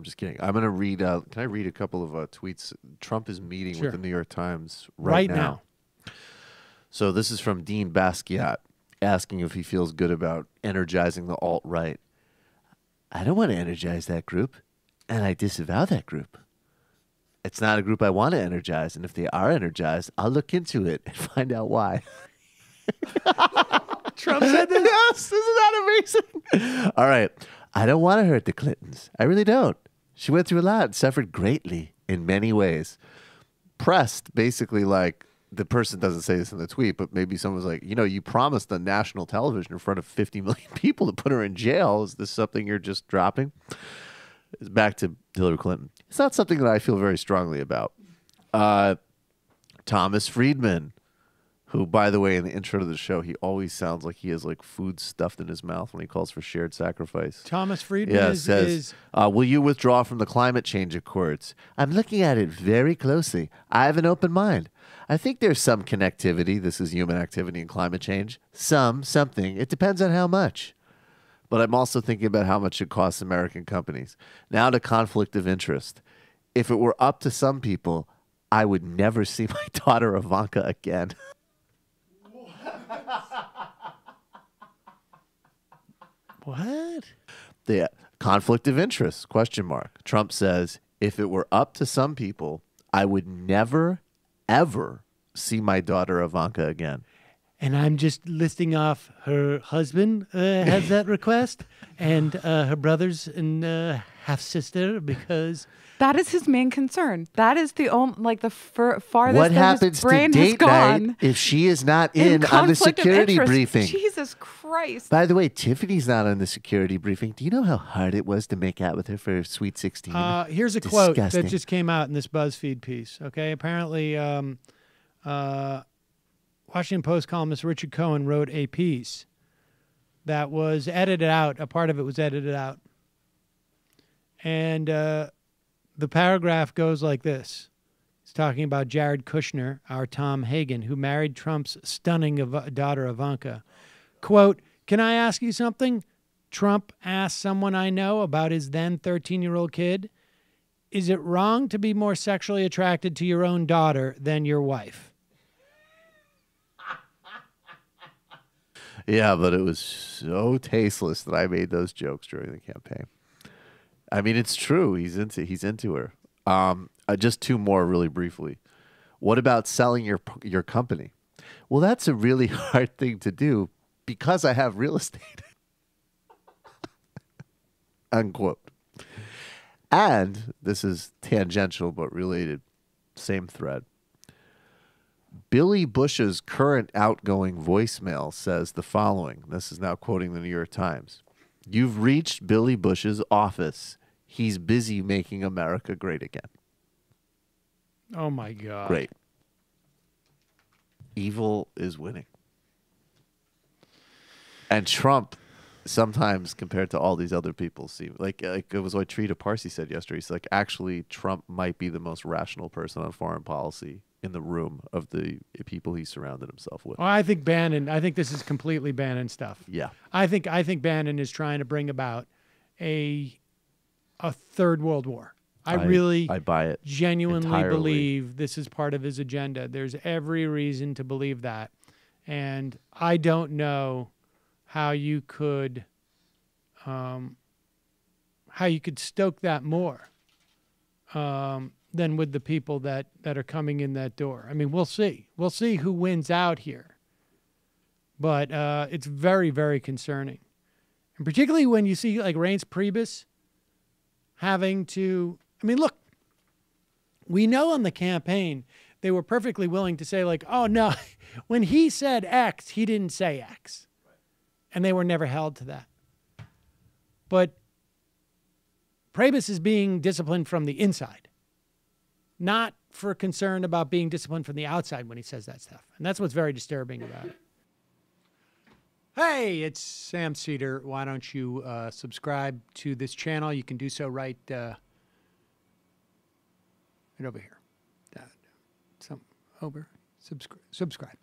I'm just kidding. I'm going to read. Can I read a couple of tweets? Trump is meeting with the New York Times right now. So this is from Dean Basquiat asking if he feels good about energizing the alt-right. I don't want to energize that group, and I disavow that group. It's not a group I want to energize, and if they are energized, I'll look into it and find out why. Trump said this? Yes, isn't that amazing? All right. I don't want to hurt the Clintons. I really don't. She went through a lot and suffered greatly in many ways. Pressed, basically, like, the person doesn't say this in the tweet, but maybe someone was like, you know, you promised on national television in front of 50 million people to put her in jail. Is this something you're just dropping? It's back to Hillary Clinton. It's not something that I feel very strongly about. Thomas Friedman, who, by the way, in the intro to the show, he always sounds like he has like food stuffed in his mouth when he calls for shared sacrifice. Thomas Friedman says, will you withdraw from the climate change accords? I'm looking at it very closely. I have an open mind. I think there's some connectivity. This is human activity and climate change. Something. It depends on how much. But I'm also thinking about how much it costs American companies. Now to conflict of interest. If it were up to some people, I would never see my daughter Ivanka again. What? The conflict of interest, question mark. Trump says, if it were up to some people, I would never, ever see my daughter Ivanka again. And I'm just listing off her husband has that request and her brothers and half-sister because... That is his main concern. That is the only, like the farthest what that happens his brain to has date gone. night if she is not in on the security briefing? Jesus Christ. By the way, Tiffany's not on the security briefing. Do you know how hard it was to make out with her for Sweet 16? Here's a quote that just came out in this BuzzFeed piece. Okay, apparently Washington Post columnist Richard Cohen wrote a piece that was edited out. A part of it was edited out. And the paragraph goes like this. It's talking about Jared Kushner, our Tom Hagen, who married Trump's stunning daughter Ivanka. Quote, can I ask you something? Trump asked someone I know about his then 13-year-old kid. Is it wrong to be more sexually attracted to your own daughter than your wife? Yeah, but it was so tasteless that I made those jokes during the campaign. I mean, it's true. He's into her. Just two more really briefly. What about selling your company? Well, that's a really hard thing to do because I have real estate. Unquote. And this is tangential but related. Same thread. Billie Bush's current outgoing voicemail says the following. This is now quoting the New York Times. You've reached Billie Bush's office. He's busy making America great again. Oh, my God. Great. Evil is winning. And Trump, sometimes compared to all these other people, seem like it was what Trita Parsi said yesterday. He's like, actually, Trump might be the most rational person on foreign policy in the room of the people he surrounded himself with. Oh, I think this is completely Bannon stuff. Yeah. I think Bannon is trying to bring about a third world war. I buy it genuinely entirely. believe this is part of his agenda. There's every reason to believe that. And I don't know how you could stoke that more than with the people that are coming in that door. I mean, we'll see. We'll see who wins out here. But it's very, very concerning. And particularly when you see like Reince Priebus having to, I mean, look, we know on the campaign, they were perfectly willing to say like, oh no, when he said X, he didn't say X. And they were never held to that. But Priebus is being disciplined from the inside, not for concern about being disciplined from the outside when he says that stuff. And that's what's very disturbing about it. Hey, it's Sam Seder. Why don't you subscribe to this channel? You can do so right over here. Subscribe.